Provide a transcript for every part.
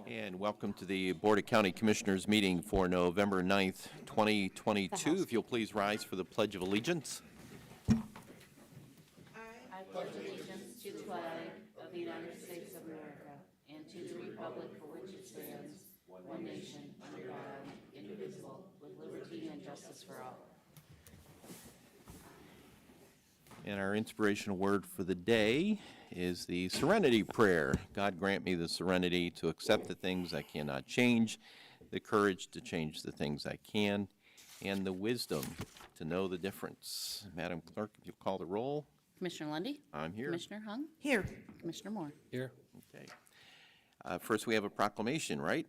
And welcome to the Board of County Commissioners meeting for November 9th, 2022. If you'll please rise for the Pledge of Allegiance. I pledge allegiance to the flag of the United States of America and to the republic for which it stands, one nation, under God, indivisible, with liberty and justice for all. And our inspirational word for the day is the Serenity Prayer. God grant me the serenity to accept the things I cannot change, the courage to change the things I can, and the wisdom to know the difference. Madam Clerk, if you'll call the roll. Commissioner Lundy, I'm here. Commissioner Hung, Here. Commissioner Moore. Here. Okay. First, we have a proclamation, right?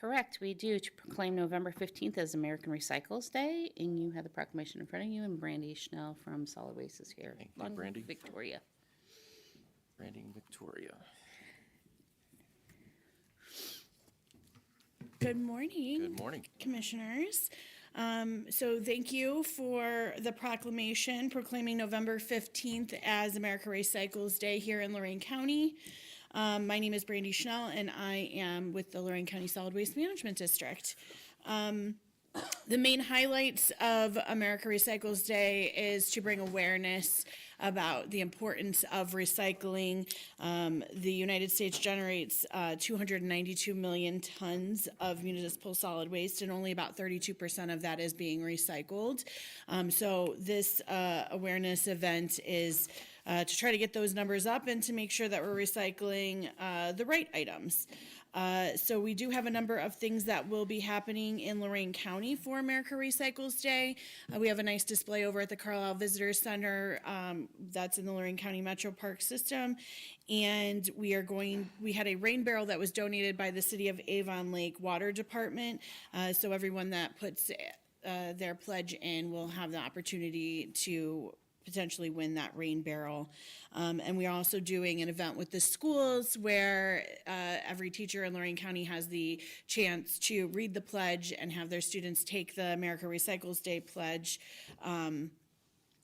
Correct, we do, to proclaim November 15th as American Recycles Day, and you have the proclamation in front of you, and Brandy Schnell from Solid Waste is here. Thank you, And Brandy. Victoria. Brandy and Victoria. Good morning. Good morning. Commissioners. So thank you for the proclamation proclaiming November 15th as America Recycles Day here in Lorain County. My name is Brandy Schnell, and I am with the Lorain County Solid Waste Management District. The main highlights of America Recycles Day is to bring awareness about the importance of recycling. The United States generates 292 million tons of municipal solid waste, and only about 32% of that is being recycled. So this awareness event is to try to get those numbers up and to make sure that we're recycling the right items. So we do have a number of things that will be happening in Lorain County for America Recycles Day. We have a nice display over at the Carlisle Visitor Center that's in the Lorain County Metro Park system. And we had a rain barrel that was donated by the City of Avon Lake Water Department. So everyone that puts their pledge in will have the opportunity to potentially win that rain barrel. And we are also doing an event with the schools where every teacher in Lorain County has the chance to read the pledge and have their students take the America Recycles Day pledge,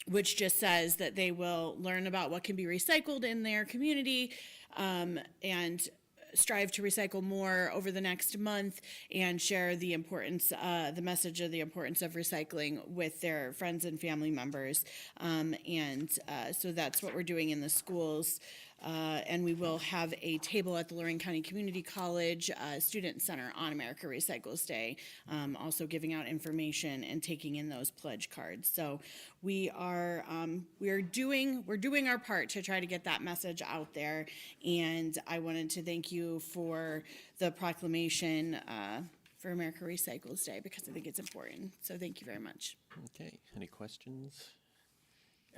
which just says that they will learn about what can be recycled in their community and strive to recycle more over the next month and share the importance, the message of the importance of recycling with their friends and family members. So that's what we're doing in the schools. And we will have a table at the Lorain County Community College Student Center on America Recycles Day, also giving out information and taking in those pledge cards. So we're doing our part to try to get that message out there. And I wanted to thank you for the proclamation for America Recycles Day because I think it's important. So thank you very much. Okay. Any questions?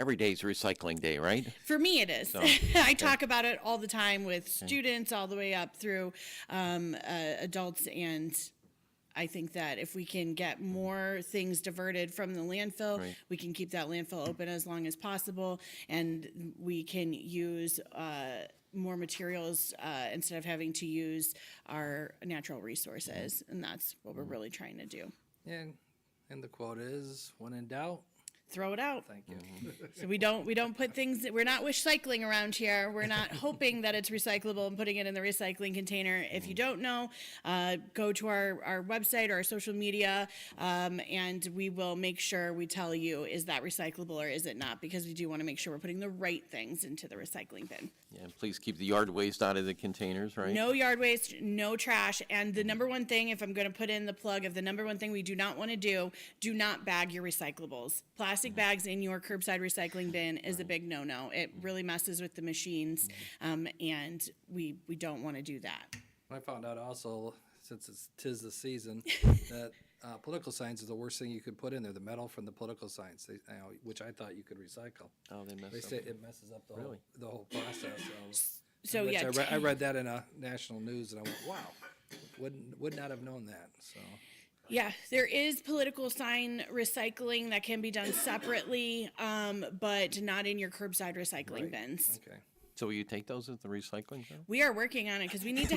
Every day's recycling day, right? For me, it is. So, I talk about it all the time with students all the way up through adults, and I think that if we can get more things diverted from the landfill, Right. we can keep that landfill open as long as possible, and we can use more materials instead of having to use our natural resources, and that's what we're really trying to do. And the quote is, when in doubt, Throw it out. thank you. So we don't put things, we're not recycling around here. We're not hoping that it's recyclable and putting it in the recycling container. If you don't know, go to our website or our social media, and we will make sure we tell you, is that recyclable or is it not? Because we do want to make sure we're putting the right things into the recycling bin. Yeah, and please keep the yard waste out of the containers, right? No yard waste, no trash. And the number one thing, if I'm going to put in the plug of the number one thing we do not want to do not bag your recyclables. Plastic bags in your curbside recycling bin is a big no-no. It really messes with the machines, and we don't want to do that. I found out also, since tis the season, that political signs is the worst thing you could put in there, the metal from the political signs, which I thought you could recycle. Oh, they mess They up. say it messes up Really? the whole process. So which yeah, I read that in a national news, and I went, wow, would not have known that, so. yeah, there is political sign recycling that can be done separately, but not in your curbside recycling Right. bins. Okay. So will you take those at the recycling center? We are working on it because we need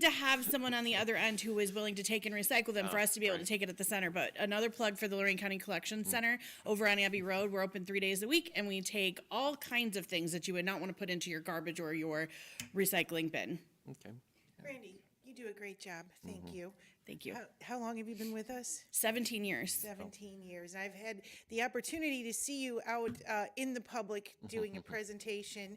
to have someone on the other end who is willing to take and recycle them for us to be able to take it at the center. But another plug for the Lorain County Collection Center over on Abbey Road. We're open 3 days a week, and we take all kinds of things that you would not want to put into your garbage or your recycling bin. Okay. Randy, you do a great job. Thank you. Thank you. How long have you been with us? 17 years. 17 years. I've had the opportunity to see you out in the public doing a presentation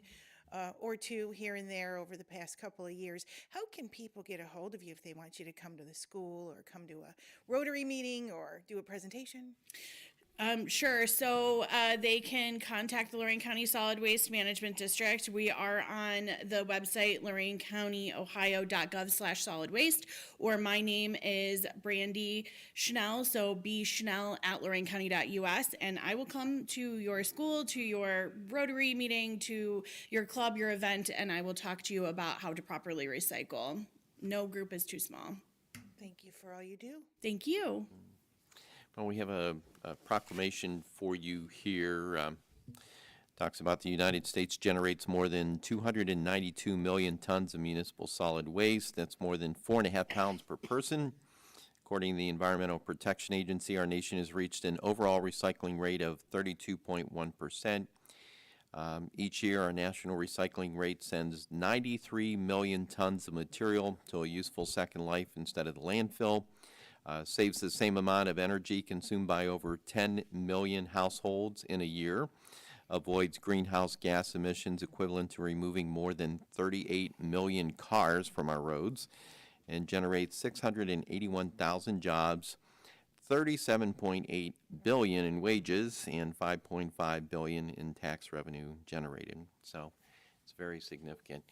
or two here and there over the past couple of years. How can people get a hold of you if they want you to come to the school or come to a Rotary meeting or do a presentation? Sure. So they can contact the Lorain County Solid Waste Management District. We are on the website loraincounty.ohio.gov/solid waste, or my name is Brandy Schnell, so bschnell@loraincounty.us, and I will come to your school, to your Rotary meeting, to your club, your event, and I will talk to you about how to properly recycle. No group is too small. Thank you for all you do. Thank you. Well, we have a proclamation for you here. Talks about the United States generates more than 292 million tons of municipal solid waste. That's more than 4.5 pounds per person. According to the Environmental Protection Agency, our nation has reached an overall recycling rate of 32.1%. Each year, our national recycling rate sends 93 million tons of material to a useful second life instead of the landfill. Saves the same amount of energy consumed by over 10 million households in a year, avoids greenhouse gas emissions equivalent to removing more than 38 million cars from our roads, and generates 681,000 jobs, 37.8 billion in wages, and 5.5 billion in tax revenue generated. So it's very significant.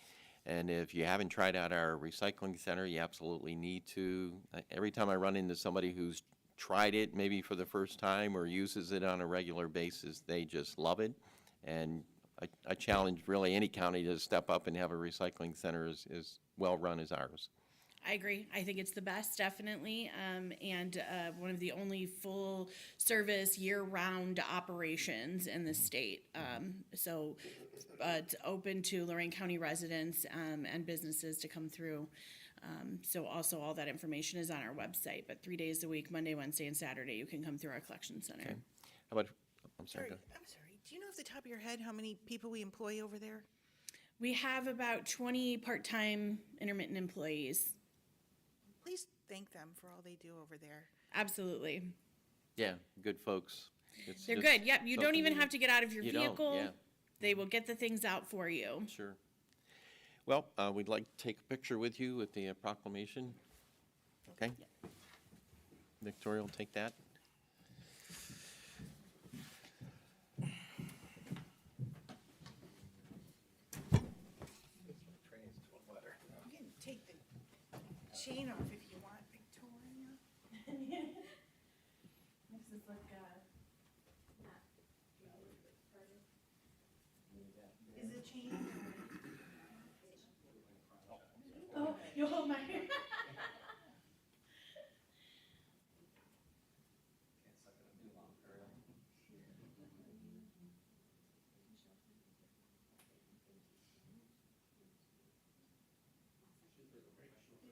And if you haven't tried out our recycling center, you absolutely need to. Every time I run into somebody who's tried it, maybe for the first time, or uses it on a regular basis, they just love it. And I challenge really any county to step up and have a recycling center as well run as ours. I agree. I think it's the best, definitely, and one of the only full-service, year-round operations in the state. So it's open to Lorain County residents and businesses to come through. So also all that information is on our website, but 3 days a week, Monday, Wednesday, and Saturday, you can come through our collection center. Okay. How about, I'm sorry, go ahead. I'm sorry. Do you know off the top of your head how many people we employ over there? We have about 20 part-time intermittent employees. Please thank them for all they do over there. Absolutely. Yeah, good folks. It's They're just good. Yep, you don't something even have to get out of your You don't, vehicle. yeah. They will get the things out for you. Sure. Well, we'd like to take a picture with you with the proclamation. Okay? Victoria will take that. You can take the chain off if you want, Victoria. Makes this look, Is the chain? oh, you'll hold my.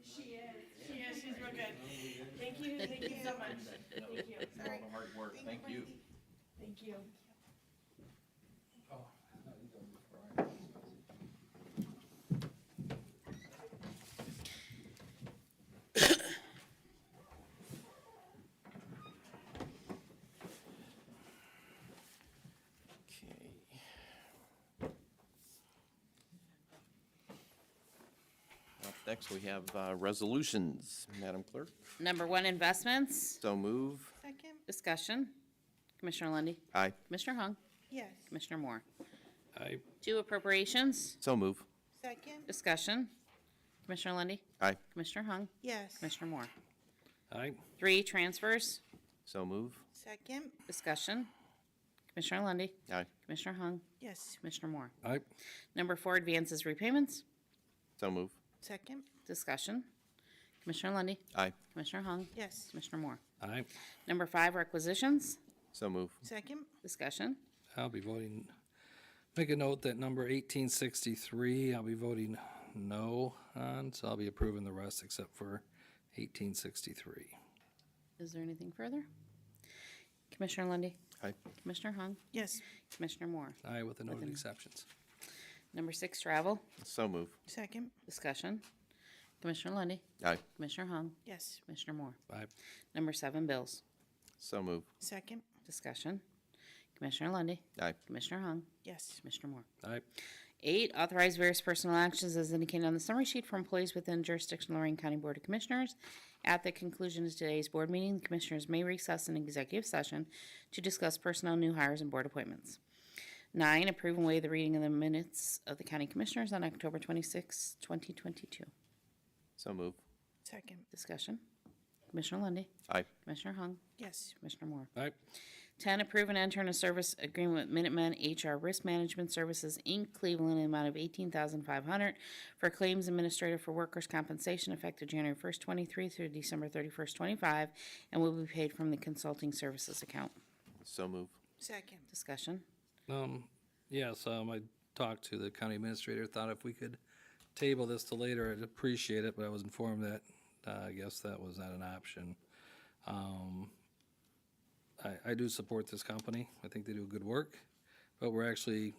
She is, she's real good. Thank you so much. Thank you. For all the hard work. Thank you. Thank you. Okay. Up next, we have resolutions. Madam Clerk, Number 1, investments. so move. Second? Discussion. Commissioner Lundy, Aye. Commissioner Hung, Yes. Commissioner Moore. Aye. 2, appropriations. So move. Second? Discussion. Commissioner Lundy, Aye. Commissioner Hung, Yes. Commissioner Moore. Aye. 3, transfers. So move. Second? Discussion. Commissioner Lundy, Aye. Commissioner Hung, Yes. Commissioner Moore. Aye. Number 4, advances, repayments. So move. Second? Discussion. Commissioner Lundy, Aye. Commissioner Hung, Yes. Commissioner Moore. Aye. Number 5, requisitions. So move. Second? Discussion. I'll be voting, make a note that number 1863, I'll be voting no on, so I'll be approving the rest except for 1863. Is there anything further? Commissioner Lundy, Aye. Commissioner Hung, Yes. Commissioner Moore. Aye, with the noted exceptions. Number 6, travel. So move. Second? Discussion. Commissioner Lundy, Aye. Commissioner Hung, Yes. Commissioner Moore. Aye. Number 7, bills. So move. Second. Discussion. Commissioner Lundy, Aye. Commissioner Hung, Yes. Commissioner Moore. Aye. 8, authorize various personnel actions as indicated on the summary sheet for employees within jurisdiction of Lorain County Board of Commissioners. At the conclusion of today's board meeting, the Commissioners may recess an executive session to discuss personnel, new hires, and board appointments. 9, approve and waive the reading of the minutes of the County Commissioners on October 26, 2022. So move. Second. Discussion. Commissioner Lundy, Aye. Commissioner Hung, Yes. Commissioner Moore. Aye. 10, approve and enter in a service agreement with Minutemen HR Risk Management Services, Inc., Cleveland, in the amount of $18,500 for claims administrator for workers' compensation effective January 1st, 23 through December 31st, 25, and will be paid from the consulting services account. So move. Second. Discussion. Yes, I talked to the county administrator, thought if we could table this to later, I'd appreciate it, but I was informed that, I guess that was not an option. I do support this company. I think they do good work, but we're actually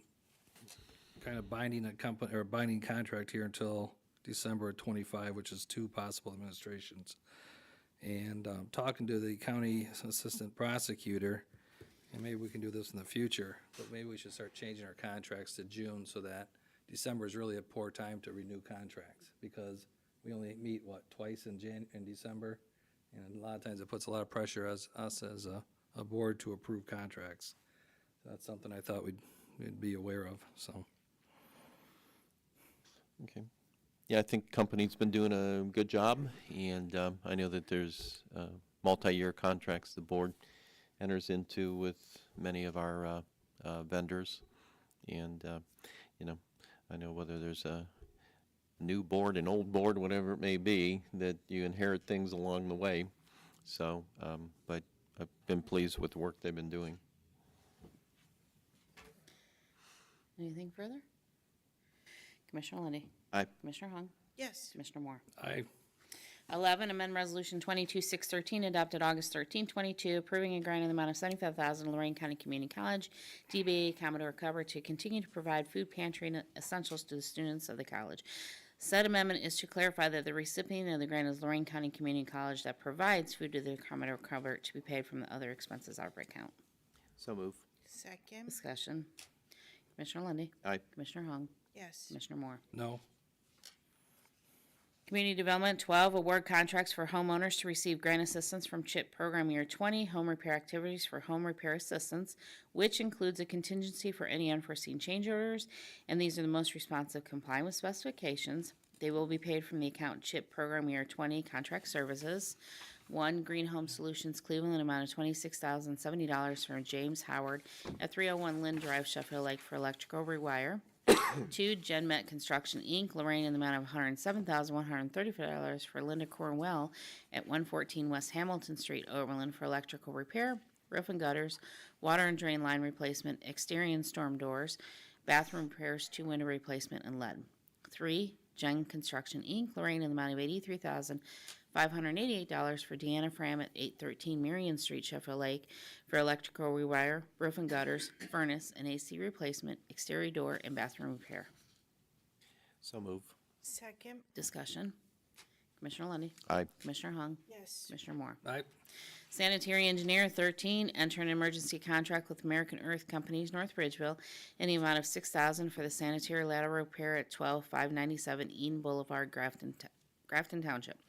kind of binding a company, or binding contract here until December of 25, which is 2 possible administrations. And talking to the county assistant prosecutor, and maybe we can do this in the future, but maybe we should start changing our contracts to June so that December is really a poor time to renew contracts, because we only meet, twice in December? And a lot of times it puts a lot of pressure as us as a board to approve contracts. That's something I thought we'd be aware of, so. Okay. Yeah, I think company's been doing a good job, and I know that there's multi-year contracts the board enters into with many of our vendors. And, I know whether there's a new board, an old board, whatever it may be, that you inherit things along the way. So, but I've been pleased with the work they've been doing. Anything further? Commissioner Lundy, Aye. Commissioner Hung, Yes. Commissioner Moore. Aye. 11, amend Resolution 22-613 adopted August 13, 22, approving and granting the amount of $75,000 to Lorain County Community College, DBA Commodore Cover, to continue to provide food pantry and essentials to the students of the college. Said amendment is to clarify that the recipient of the grant is Lorain County Community College that provides food to the Commodore Cover to be paid from the other expenses outbreak account. So move. Second. Discussion. Commissioner Lundy, Aye. Commissioner Hung, Yes. Commissioner Moore. No. Community Development, 12, award contracts for homeowners to receive grant assistance from CHIP Program Year 20, home repair activities for home repair assistance, which includes a contingency for any unforeseen change orders, and these are the most responsive complying with specifications. They will be paid from the account CHIP Program Year 20 Contract Services. 1, Green Home Solutions Cleveland, an amount of $26,070 from James Howard at 301 Lynn Drive, Sheffield Lake, for electrical rewire. 2, GenMet Construction, Inc., Lorain, in the amount of $107,135 for Linda Cornwell at 114 West Hamilton Street, Overland, for electrical repair, roof and gutters, water and drain line replacement, exterior and storm doors, bathroom repairs, 2 window replacement, and lead. 3, Gen Construction, Inc., Lorain, in the amount of $83,588 for Deanna Fram at 813 Marion Street, Sheffield Lake, for electrical rewire, roof and gutters, furnace and AC replacement, exterior door, and bathroom repair. So move. Second. Discussion. Commissioner Lundy, Aye. Commissioner Hung, Yes. Commissioner Moore. Aye. Sanitary Engineer, 13, enter an emergency contract with American Earth Companies, North Bridgeville, in the amount of $6,000 for the sanitary lateral repair at 12597 Eden Boulevard, Grafton Township.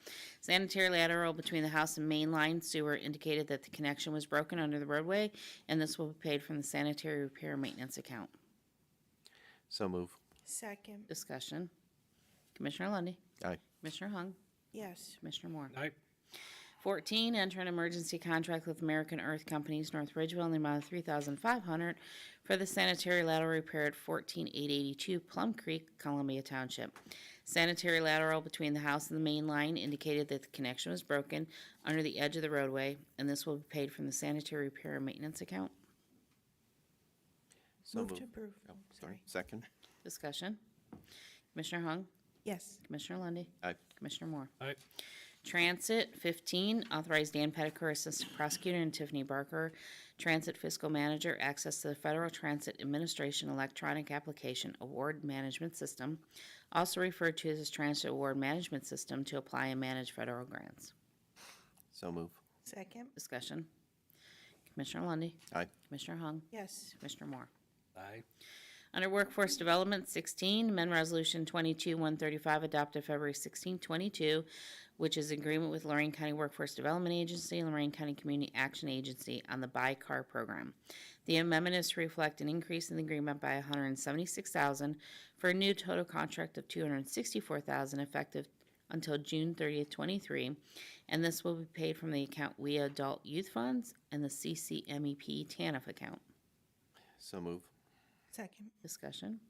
Sanitary lateral between the house and main line sewer indicated that the connection was broken under the roadway, and this will be paid from the sanitary repair and maintenance account. So move. Second. Discussion. Commissioner Lundy, Aye. Commissioner Hung, Yes. Commissioner Moore. Aye. 14, enter an emergency contract with American Earth Companies, North Ridgeville, in the amount of $3,500 for the sanitary lateral repair at 14882 Plum Creek, Columbia Township. Sanitary lateral between the house and the main line indicated that the connection was broken under the edge of the roadway, and this will be paid from the sanitary repair and maintenance account. So Move move. to approve. Oh, sorry. Second. Discussion. Commissioner Hung, Yes. Commissioner Lundy, Aye. Commissioner Moore. Aye. Transit, 15, authorize Dan Petticker, Assistant Prosecutor, and Tiffany Barker, Transit Fiscal Manager, access to the Federal Transit Administration Electronic Application Award Management System, also referred to as Transit Award Management System, to apply and manage federal grants. So move. Second. Discussion. Commissioner Lundy, Aye. Commissioner Hung, Yes. Commissioner Moore. Aye. Under Workforce Development, 16, amend Resolution 22-135 adopted February 16, 22, which is agreement with Lorain County Workforce Development Agency and Lorain County Community Action Agency on the Buy Car Program. The amendment is to reflect an increase in the agreement by $176,000 for a new total contract of $264,000 effective until June 30th, 23, and this will be paid from the account WEA Adult Youth Funds and the CCMEP TANF account. So move. Second. Discussion.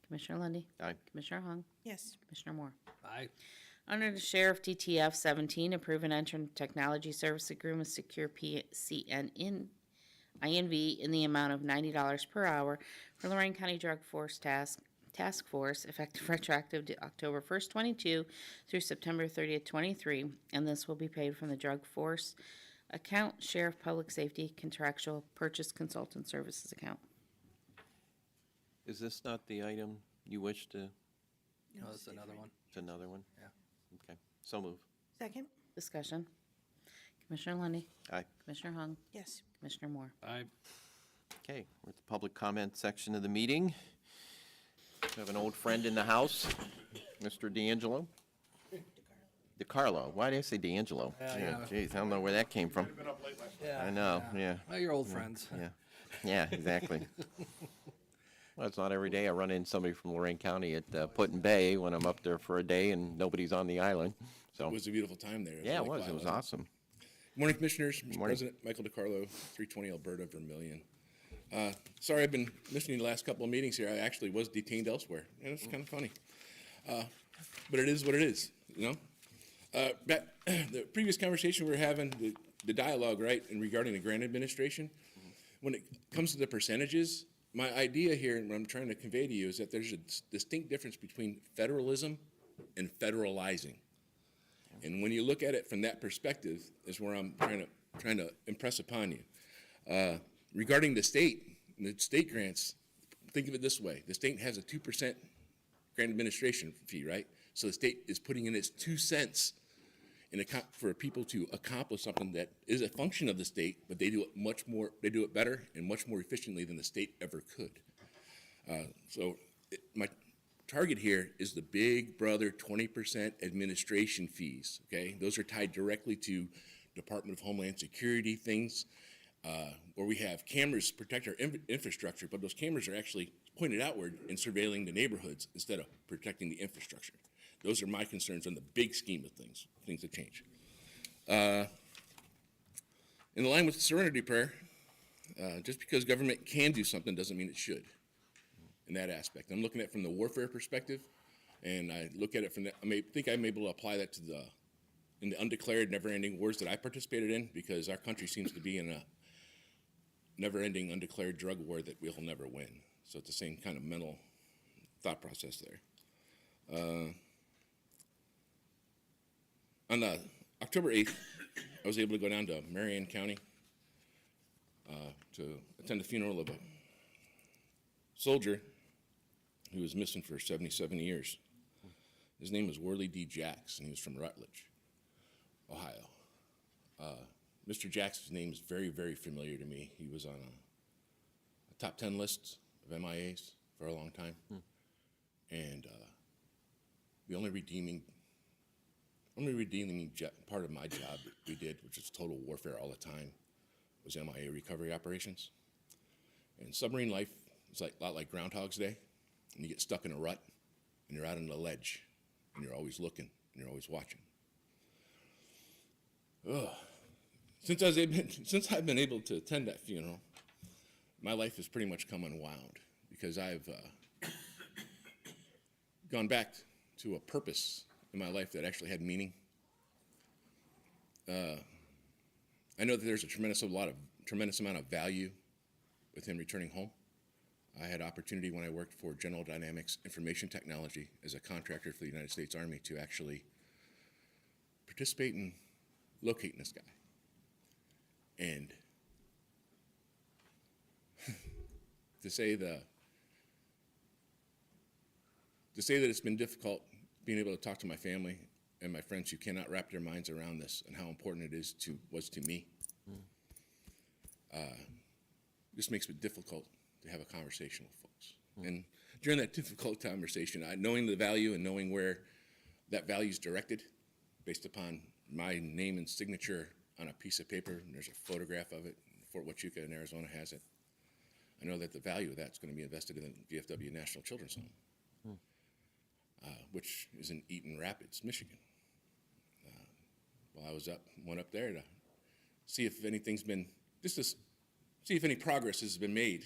Commissioner Lundy, Aye. Commissioner Hung, Yes. Commissioner Moore. Aye. Under the Sheriff DTF 17, approve and enter into technology service agreement with Secure PCN in INV in the amount of $90 per hour for Lorain County Drug Force Task Force, effective retroactive to October 1st, 22 through September 30th, 23, and this will be paid from the Drug Force account, Sheriff Public Safety Contractual Purchase Consultant Services account. Is this not the item you wish to? No, that's another one. It's another one? Yeah. Okay. So move. Second. Discussion. Commissioner Lundy, Aye. Commissioner Hung, Yes. Commissioner Moore. Aye. Okay, we're at the public comment section of the meeting. We have an old friend in the house, Mr. D'Angelo. DeCarlo. Why did I say D'Angelo? Yeah. Geez, I don't know where that came from. Yeah. I know, yeah. Well, you're old friends. Yeah, yeah, exactly. Well, it's not every day I run into somebody from Lorain County at Put-in Bay when I'm up there for a day and nobody's on the island, so. It was a beautiful time there. Yeah, it really was. It was quiet. awesome. Morning, Commissioners. Mr. Morning. President, Michael DeCarlo, 320 Alberta, Vermilion. Sorry I've been missing you the last couple of meetings here. I actually was detained elsewhere, and it's kind of funny. But it is what it is, you know? Back, the previous conversation we were having, the dialogue, right, and regarding the grant administration, when it comes to the percentages, my idea here, and what I'm trying to convey to you, is that there's a distinct difference between federalism and federalizing. And when you look at it from that perspective, is where I'm trying to impress upon you. Regarding the state grants, think of it this way: the state has a 2% grant administration fee, right? So the state is putting in its 2 cents for people to accomplish something that is a function of the state, but they do it much more. They do it better and much more efficiently than the state ever could. My target here is the big brother 20% administration fees, okay? Those are tied directly to Department of Homeland Security things, where we have cameras protect our infrastructure, but those cameras are actually pointed outward and surveilling the neighborhoods instead of protecting the infrastructure. Those are my concerns on the big scheme of things that change. In line with the Serenity Prayer, just because government can do something doesn't mean it should. In that aspect, I'm looking at it from the warfare perspective, and I look at it from that. Think I'm able to apply that to in the undeclared, never-ending wars that I participated in, because our country seems to be in a never-ending, undeclared drug war that we'll never win. So it's the same kind of mental thought process there. On October 8th, I was able to go down to Marion County to attend the funeral of a soldier who was missing for 77 years. His name was Worley D. Jacks, and he was from Rutledge, Ohio. Mr. Jacks' name is very, very familiar to me. He was on a top 10 list of MIAs for a long time. And the only redeeming part of my job that we did, which was total warfare all the time, was MIA recovery operations. And submarine life is a lot like Groundhog's Day, and you get stuck in a rut, and you're out on the ledge, and you're always looking, and you're always watching. Since I've been able to attend that funeral, my life has pretty much come unwound, because I've gone back to a purpose in my life that actually had meaning. I know that there's a tremendous amount of value with him returning home. I had opportunity when I worked for General Dynamics Information Technology as a contractor for the United States Army to actually participate in locating this guy. And to say that it's been difficult being able to talk to my family and my friends who cannot wrap their minds around this and how important it was to me. This makes it difficult to have a conversation with folks. And during that difficult conversation, knowing the value and knowing where that value is directed based upon my name and signature on a piece of paper, and there's a photograph of it, Fort Huachuca in Arizona has it. I know that the value of that's going to be invested in the VFW National Children's Home, which is in Eaton Rapids, Michigan. While I went up there to see if anything's been, just to see if any progress has been made.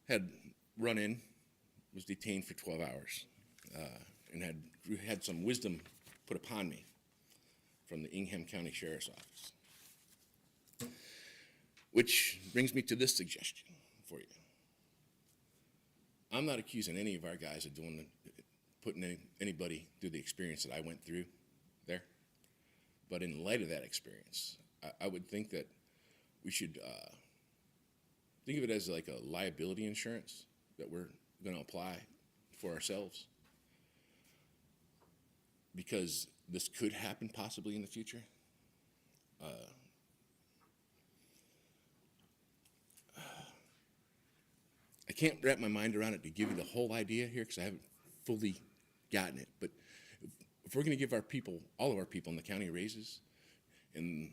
Had run in, was detained for 12 hours, and had some wisdom put upon me from the Ingham County Sheriff's Office. Which brings me to this suggestion for you. I'm not accusing any of our guys of putting anybody through the experience that I went through there. But in light of that experience, I would think that we should think of it as like a liability insurance that we're going to apply for ourselves. Because this could happen possibly in the future. I can't wrap my mind around it to give you the whole idea here because I haven't fully gotten it. But if we're going to give our people, all of our people in the county raises, and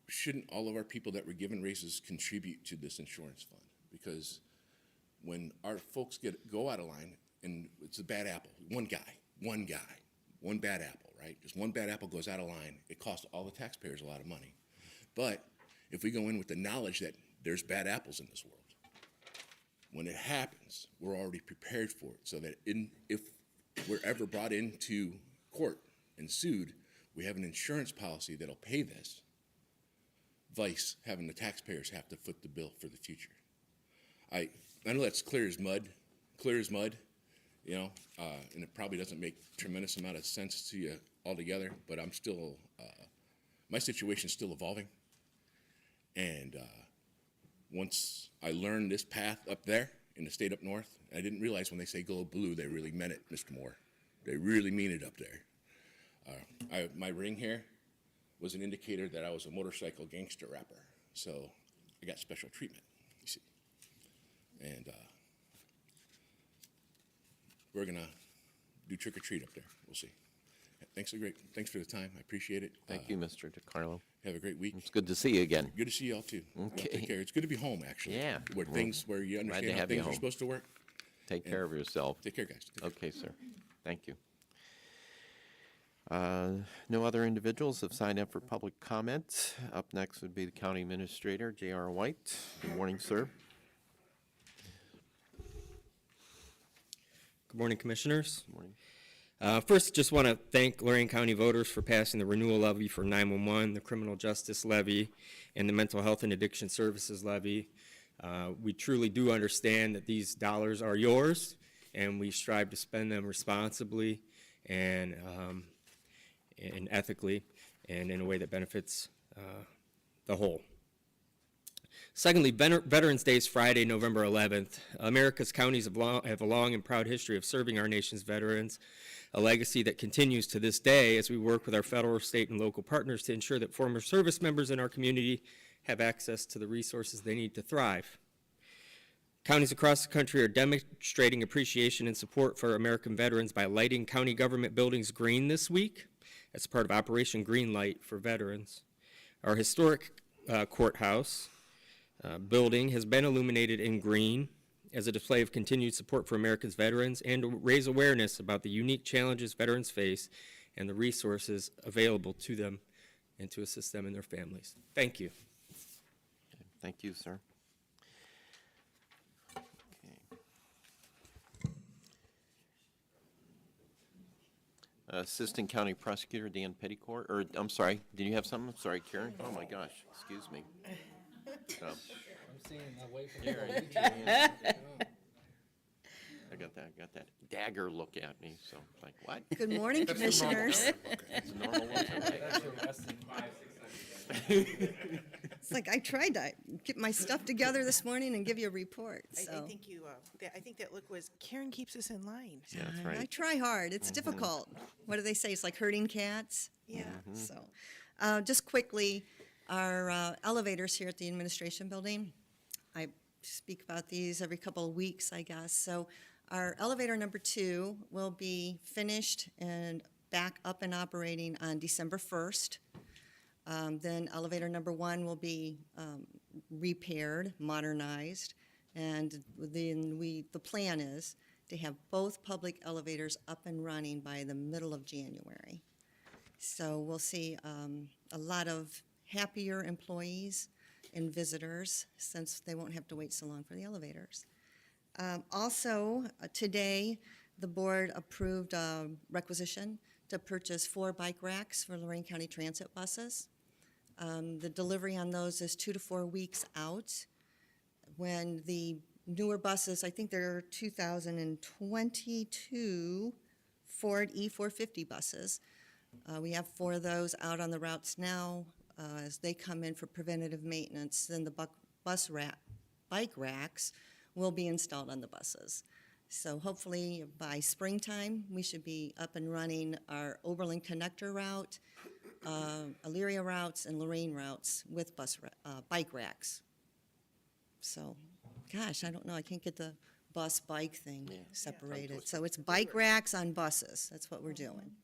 shouldn't all of our people that were given raises contribute to this insurance fund? Because when our folks go out of line, and it's a bad apple, one bad apple, right? Just one bad apple goes out of line, it costs all the taxpayers a lot of money. But if we go in with the knowledge that there's bad apples in this world, when it happens, we're already prepared for it, so that if we're ever brought into court and sued, we have an insurance policy that'll pay this, vice having the taxpayers have to foot the bill for the future. I know that's clear as mud, you know, and it probably doesn't make a tremendous amount of sense to you altogether, but I'm still, my situation's still evolving. And once I learned this path up there in the state up north, I didn't realize when they say go blue, they really meant it, Mr. Moore. They really mean it up there. My ring here was an indicator that I was a motorcycle gangster rapper. So I got special treatment, you see. And we're gonna do trick or treat up there. We'll see. Thanks for the time. I appreciate it. Thank you, Mr. DiCarlo. Have a great week. It's good to see you again. Good to see y'all too. Okay. Take care. It's good to be home actually. Yeah. Where you understand how have you things are home. supposed to work. Take care of yourself. Take care, guys. Take care. Okay, sir. Thank you. No other individuals have signed up for public comment. Up next would be the County Administrator, J.R. White. Good morning, sir. Good morning, Commissioners. Good morning. First, just want to thank Lorain County voters for passing the renewal levy for 911, the criminal justice levy, and the mental health and addiction services levy. We truly do understand that these dollars are yours, and we strive to spend them responsibly and ethically, and in a way that benefits the whole. Secondly, Veterans Day is Friday, November 11th. America's counties have a long and proud history of serving our nation's veterans, a legacy that continues to this day as we work with our federal, state, and local partners to ensure that former service members in our community have access to the resources they need to thrive. Counties across the country are demonstrating appreciation and support for American veterans by lighting county government buildings green this week as part of Operation Greenlight for veterans. Our historic courthouse building has been illuminated in green as a display of continued support for America's veterans and to raise awareness about the unique challenges veterans face and the resources available to them and to assist them and their families. Thank you. Thank you, sir. Okay. Assistant County Prosecutor Dan Petticourt, or I'm sorry, did you have something? Sorry, Karen. Oh my gosh, excuse me. I'm seeing away from Karen, I I got that dagger look at me, so it's like, what? Good morning, Commissioners. It's a normal one, right? It's like I tried to get my stuff together this morning and give you a report, I so. think you, I think that look was, Karen keeps us in line. Yeah, that's I right. try hard. It's difficult. What do they say? It's like herding cats. Yeah. So, just quickly, our elevators here at the administration building, I speak about these every couple of weeks, I guess. So our elevator number 2 will be finished and back up and operating on December 1st. Then elevator number 1 will be repaired, modernized, and then the plan is to have both public elevators up and running by the middle of January. So we'll see a lot of happier employees and visitors since they won't have to wait so long for the elevators. Also, today, the board approved a requisition to purchase 4 bike racks for Lorain County Transit buses. The delivery on those is 2 to 4 weeks out. When the newer buses, I think they're 2022 Ford E450 buses. We have 4 of those out on the routes now. As they come in for preventative maintenance, then the bike racks will be installed on the buses. So hopefully by springtime, we should be up and running our Oberlin connector route, Elyria routes, and Lorain routes with bike racks. So, gosh, I don't know, I can't get the bus-bike thing separated. So it's bike racks on buses, that's what we're doing.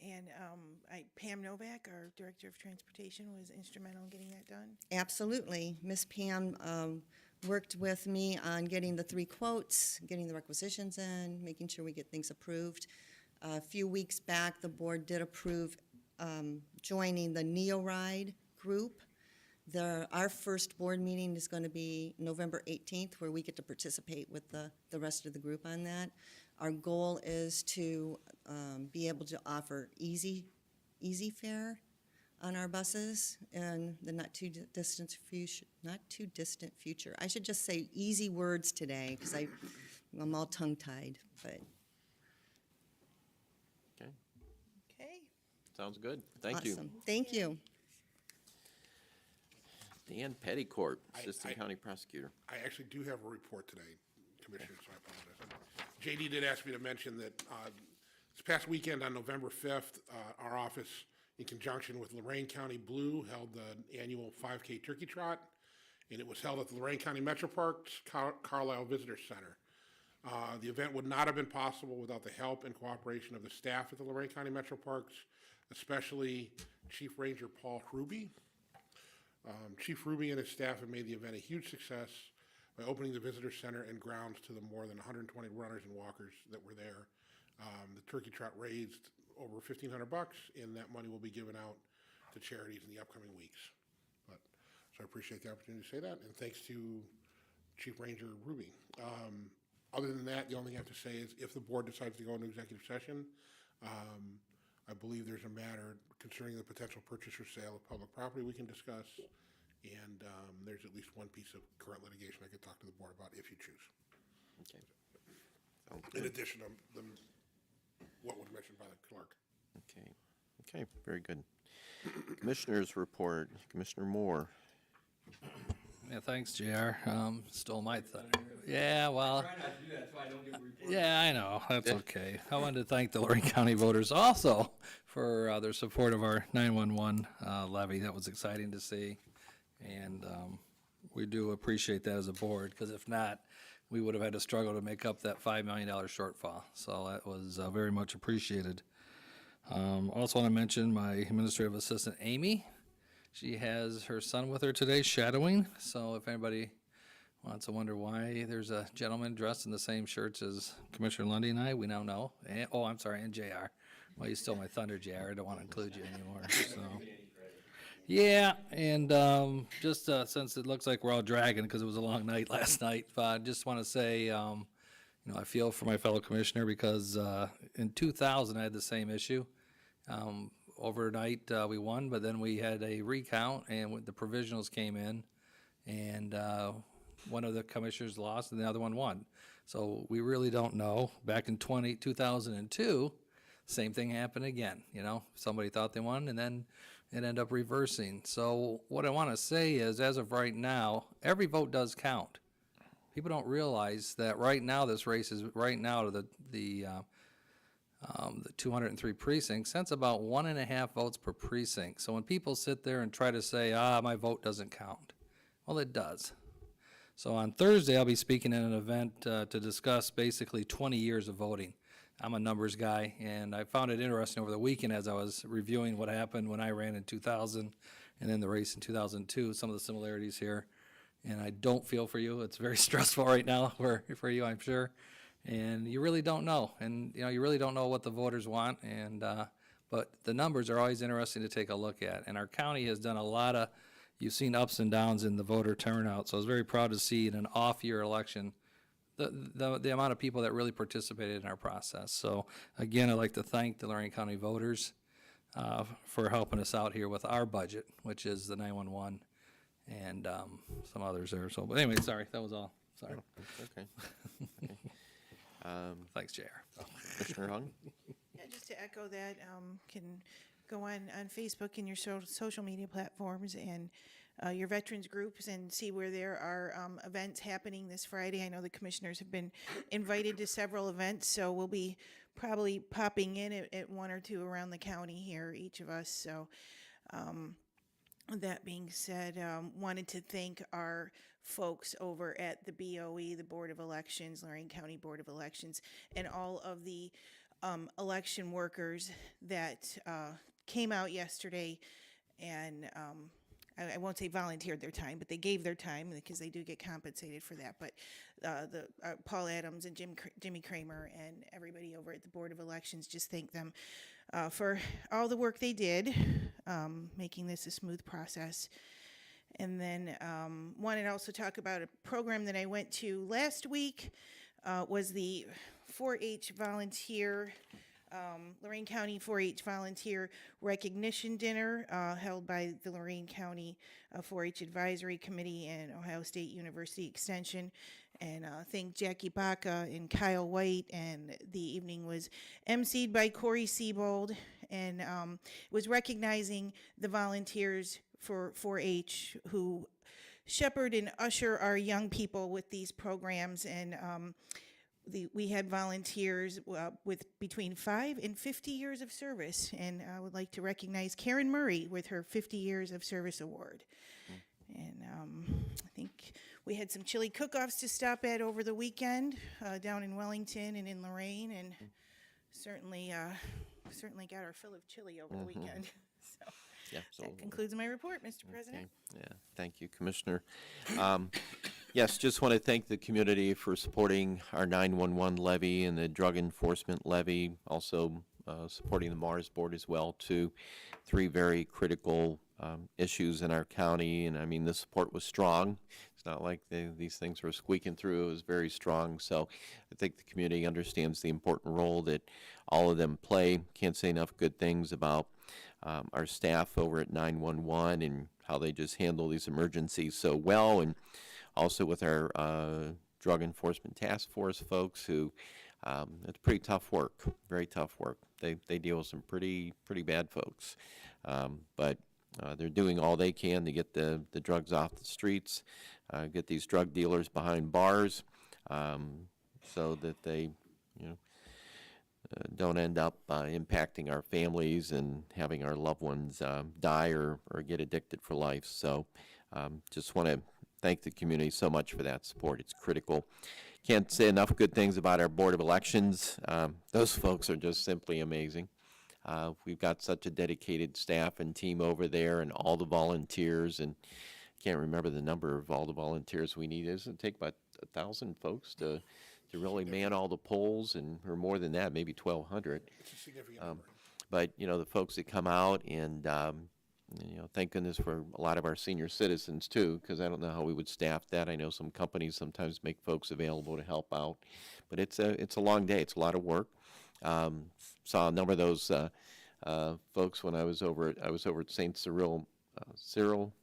And Pam Novak, our Director of Transportation, was instrumental in getting that done. Absolutely. Miss Pam worked with me on getting the 3 quotes, getting the requisitions in, making sure we get things approved. A few weeks back, the board did approve joining the Neo Ride group. Our first board meeting is going to be November 18th, where we get to participate with the rest of the group on that. Our goal is to be able to offer easy fare on our buses in the not too distant future. I should just say easy words today because I'm all tongue-tied, but Okay, Okay. sounds good. Thank you. awesome. Thank you. Dan Petticourt, Assistant I- County Prosecutor. I actually do have a report today, Commissioner, so I apologize. JD did ask me to mention that this past weekend on November 5th, our office, in conjunction with Lorain County Blue, held the annual 5K Turkey Trot, and it was held at the Lorain County Metro Parks Carlisle Visitor Center. The event would not have been possible without the help and cooperation of the staff at the Lorain County Metro Parks, especially Chief Ranger Paul Hruby. Chief Ruby and his staff have made the event a huge success by opening the visitor center and grounds to the more than 120 runners and walkers that were there. The turkey trot raised over $1,500, and that money will be given out to charities in the upcoming weeks. So I appreciate the opportunity to say that, and thanks to Chief Ranger Ruby. Other than that, the only thing I have to say is if the board decides to go into executive session, I believe there's a matter concerning the potential purchase or sale of public property we can discuss, and there's at least one piece of current litigation I could talk to the board about if you choose, Okay. Sounds in good. addition to what was mentioned by the clerk. Okay, okay, very good. Commissioners report, Commissioner Moore. Yeah, thanks, JR. Stole my thunder. Yeah, well. Yeah, I know. That's okay. I wanted to thank the Lorain County voters also for their support of our 911 levy. That was exciting to see. And we do appreciate that as a board, because if not, we would have had to struggle to make up that $5 million shortfall. So that was very much appreciated. Also want to mention my administrative assistant, Amy. She has her son with her today shadowing, so if anybody wants to wonder why there's a gentleman dressed in the same shirts as Commissioner Lundy and I, we now know. And, I'm sorry, and JR. Well, you stole my thunder, JR. I don't want to include you anymore, so. Yeah, and just since it looks like we're all dragging because it was a long night last night, I just want to say, I feel for my fellow commissioner because in 2000 I had the same issue. Overnight we won, but then we had a recount and the provisionals came in, and one of the commissioners lost and the other one won. So we really don't know. Back in 2002, same thing happened again. You know, somebody thought they won, and then it ended up reversing. So what I want to say is, as of right now, every vote does count. People don't realize that right now this race is right now to the 203 precincts. That's about 1.5 votes per precinct. So when people sit there and try to say, my vote doesn't count, well, it does. So on Thursday, I'll be speaking at an event to discuss basically 20 years of voting. I'm a numbers guy, and I found it interesting over the weekend as I was reviewing what happened when I ran in 2000 and then the race in 2002, some of the similarities here. And I don't feel for you. It's very stressful right now for you, I'm sure. And you really don't know. And, you know, you really don't know what the voters want. And but the numbers are always interesting to take a look at. And our county has done a lot of, you've seen ups and downs in the voter turnout. So I was very proud to see in an off-year election the amount of people that really participated in our process. So again, I'd like to thank the Lorain County voters for helping us out here with our budget, which is the 911 and some others there. So, but anyway, sorry, that was all. Sorry. Okay. Thanks, JR. Commissioner Hung? Yeah, just to echo that, can go on Facebook and your social media platforms and your veterans groups and see where there are events happening this Friday. I know the commissioners have been invited to several events, so we'll be probably popping in at one or two around the county here, each of us. So that being said, wanted to thank our folks over at the BOE, the Board of Elections, Lorain County Board of Elections, and all of the election workers that came out yesterday and I won't say volunteered their time, but they gave their time because they do get compensated for that. But Paul Adams and Jimmy Kramer and everybody over at the Board of Elections, just thank them for all the work they did, making this a smooth process. And then wanted to also talk about a program that I went to last week, was the 4-H volunteer, Lorain County 4-H volunteer recognition dinner held by the Lorain County 4-H Advisory Committee and Ohio State University Extension. And thank Jackie Baca and Kyle White. And the evening was emceed by Corey Siebold and was recognizing the volunteers for 4-H who shepherd and usher our young people with these programs. And we had volunteers with between 5 and 50 years of service. And I would like to recognize Karen Murray with her 50 Years of Service Award. And I think we had some chili cook-offs to stop at over the weekend down in Wellington and in Lorain, and certainly got our fill of chili over the weekend. So Yeah, that concludes my report, Mr. President. Okay. Yeah, thank you, Commissioner. Yes, just want to thank the community for supporting our 911 levy and the drug enforcement levy, also supporting the Mars Board as well, too. 3 very critical issues in our county, and I mean, the support was strong. It's not like these things were squeaking through. It was very strong, so I think the community understands the important role that all of them play. Can't say enough good things about our staff over at 911 and how they just handle these emergencies so well, and also with our drug enforcement task force folks who, it's pretty tough work, very tough work. They deal with some pretty bad folks, but they're doing all they can to get the drugs off the streets, get these drug dealers behind bars, so that they, don't end up impacting our families and having our loved ones die or get addicted for life. So just want to thank the community so much for that support. It's critical. Can't say enough good things about our Board of Elections. Those folks are just simply amazing. We've got such a dedicated staff and team over there, and all the volunteers, and I can't remember the number of all the volunteers we need. Doesn't it take about 1,000 folks to really man all the polls, and or more than that, maybe 1,200. It's a significant number. But the folks that come out, and thank goodness for a lot of our senior citizens too, because I don't know how we would staff that. I know some companies sometimes make folks available to help out, but it's a long day. It's a lot of work. Saw a number of those folks when I was over at St. Cyril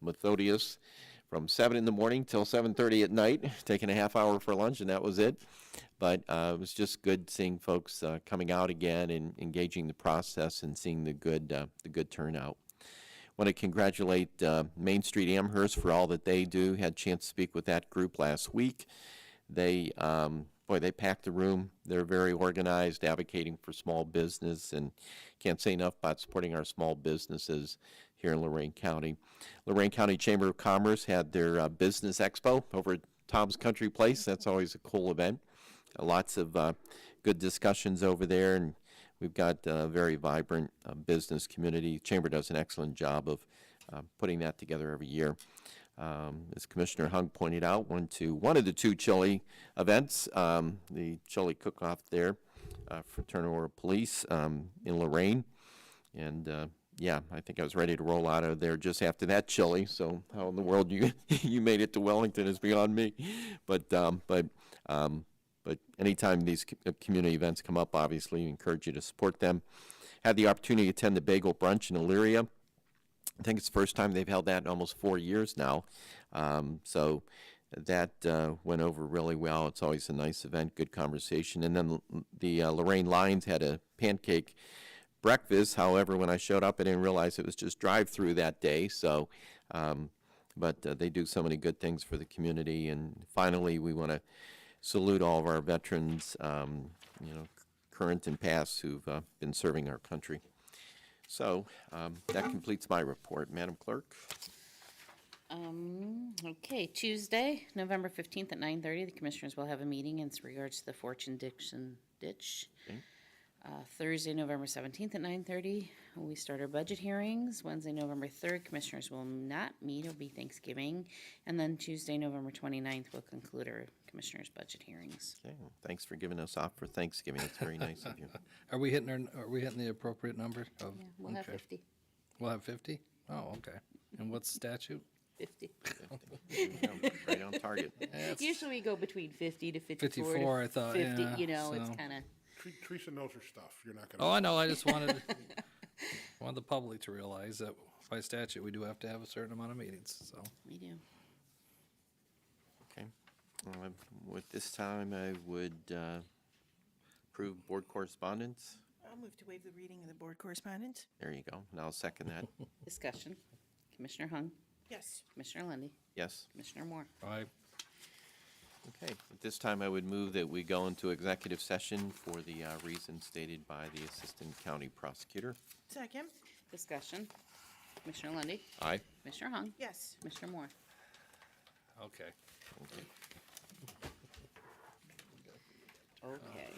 Methodius from 7 in the morning till 7:30 at night, taking a half hour for lunch, and that was it. But it was just good seeing folks coming out again and engaging the process and seeing the good turnout. Want to congratulate Main Street Amherst for all that they do. Had a chance to speak with that group last week. They they packed the room. They're very organized, advocating for small business, and can't say enough about supporting our small businesses here in Lorain County. Lorain County Chamber of Commerce had their business expo over at Tom's Country Place. That's always a cool event. Lots of good discussions over there, and we've got a very vibrant business community. Chamber does an excellent job of putting that together every year. As Commissioner Hung pointed out, went to one of the two chili events, the chili cook-off there for Turner Police in Lorain. And yeah, I think I was ready to roll out of there just after that chili. So how in the world you you made it to Wellington is beyond me. But anytime these community events come up, obviously, we encourage you to support them. Had the opportunity to attend the Bagel Brunch in Elyria. I think it's the first time they've held that in almost 4 years now. So that went over really well. It's always a nice event, good conversation. And then the Lorain Lions had a pancake breakfast. However, when I showed up, I didn't realize it was just drive-through that day. So, but they do so many good things for the community. And finally, we want to salute all of our veterans, current and past, who've been serving our country. So that completes my report. Madam Clerk? Okay, Tuesday, November 15th at 9:30, the Commissioners will have a meeting in regards to the Fortune Dixon ditch. Okay. Thursday, November 17th at 9:30, we start our budget hearings. Wednesday, November 3rd, Commissioners will not meet, it'll be Thanksgiving. And then Tuesday, November 29th, we'll conclude our Commissioners' budget hearings. Okay, well, thanks for giving us off for Thanksgiving. It's very nice of you. Are we hitting the appropriate number? Yeah, we'll have Okay. 50. We'll have 50? Oh, okay. And what's the statute? 50. Right on target. Usually we go between 50 to 54. 54, I thought, 50, yeah, it's so- kind of, Teresa knows her stuff. You're not Oh, gonna. I know, I just wanted the public to realize that by statute, we do have to have a certain amount of meetings, so. we do. Okay. With this time, I would approve board correspondence. I'll move to waive the reading of the board correspondence. There you go, and I'll second that. Discussion. Commissioner Hung, Yes. Commissioner Lundy, Yes. Commissioner Moore. I Okay, at this time, I would move that we go into executive session for the reasons stated by the Assistant County Prosecutor. Second. Discussion. Commissioner Lundy, Aye. Commissioner Hung, Yes. Commissioner Moore. Okay. Okay. Okay.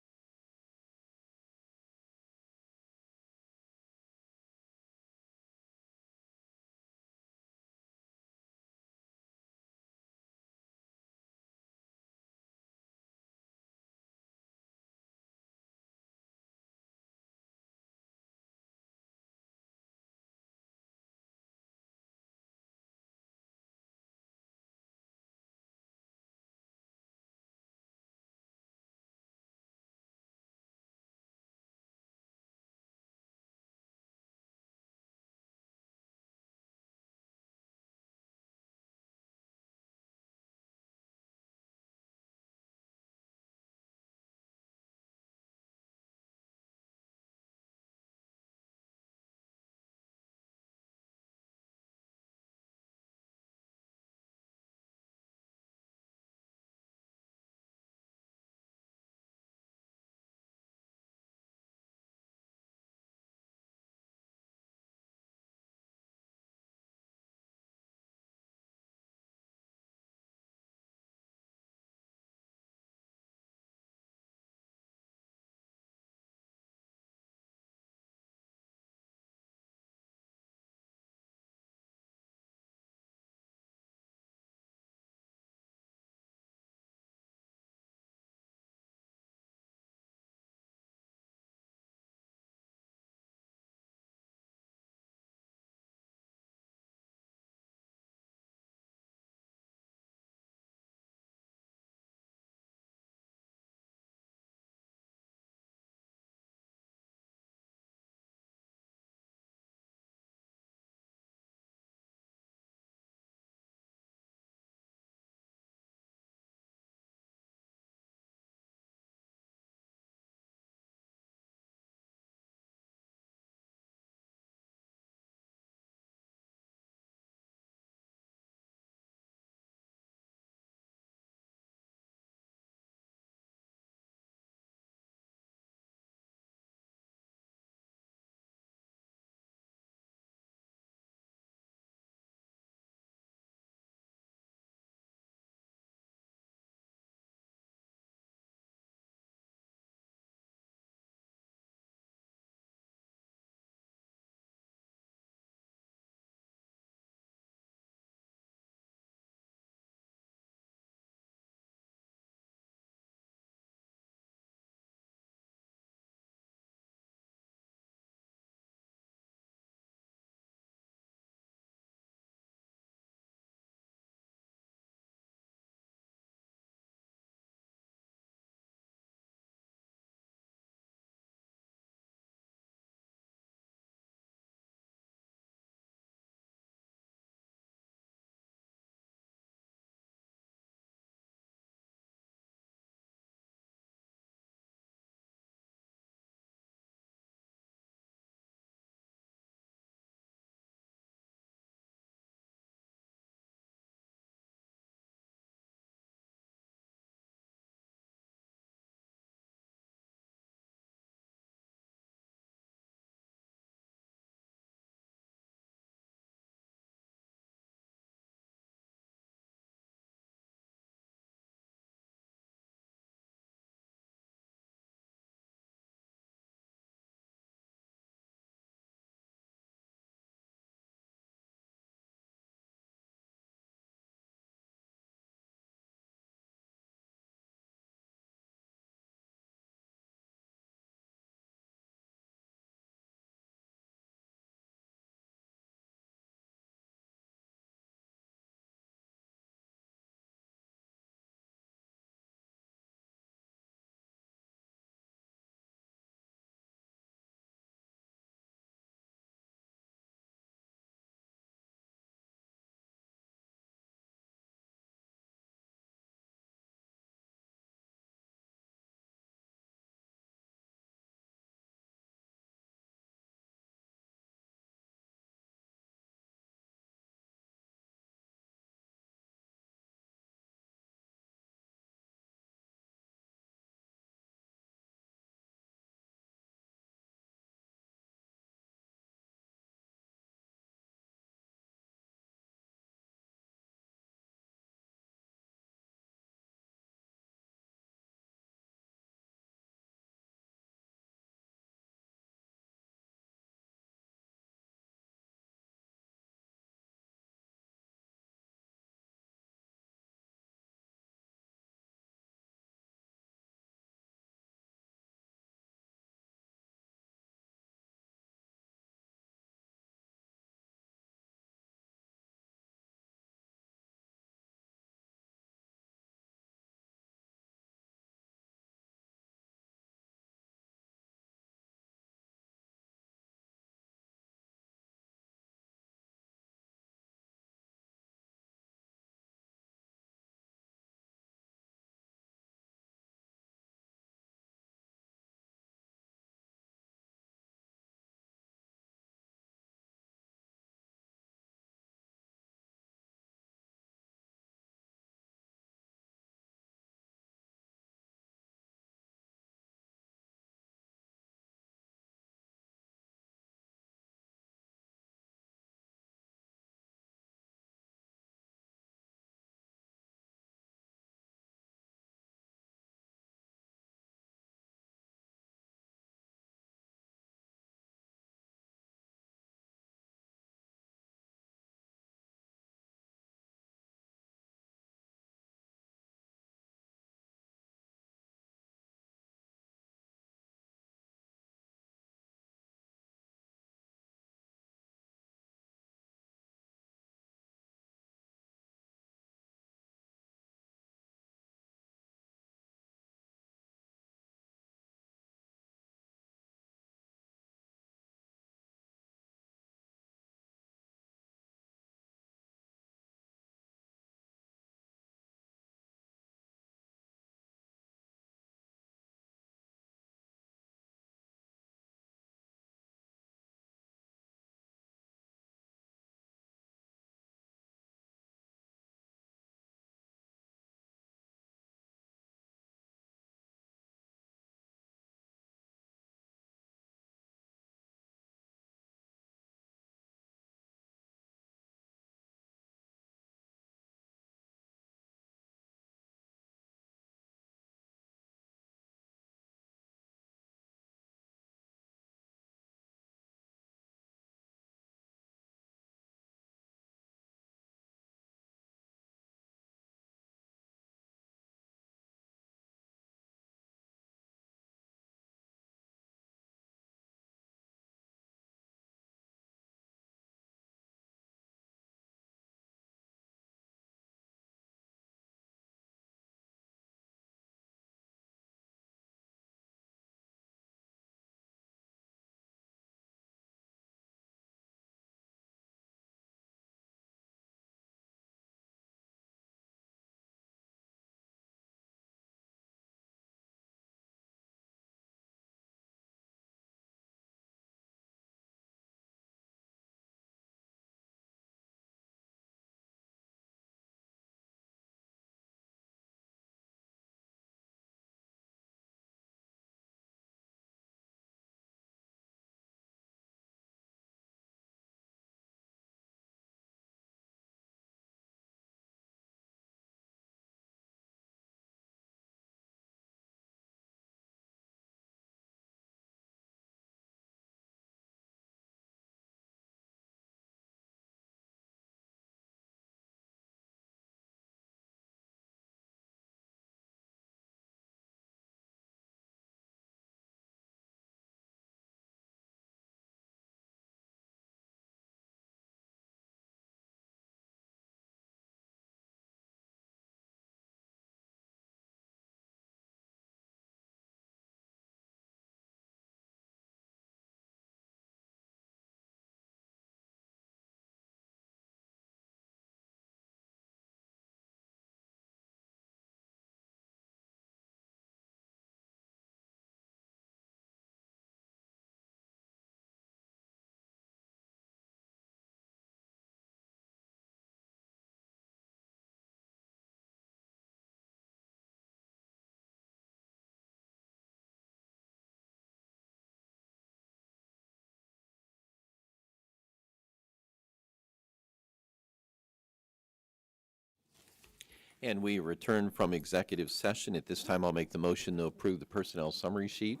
And we return from executive session. At this time, I'll make the motion to approve the personnel summary sheet.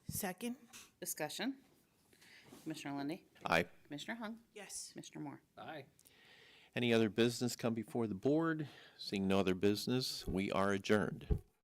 Second? Discussion. Commissioner Lundy, Aye. Commissioner Hung, Yes. Commissioner Moore. Aye. Any other business come before the board? Seeing no other business, we are adjourned.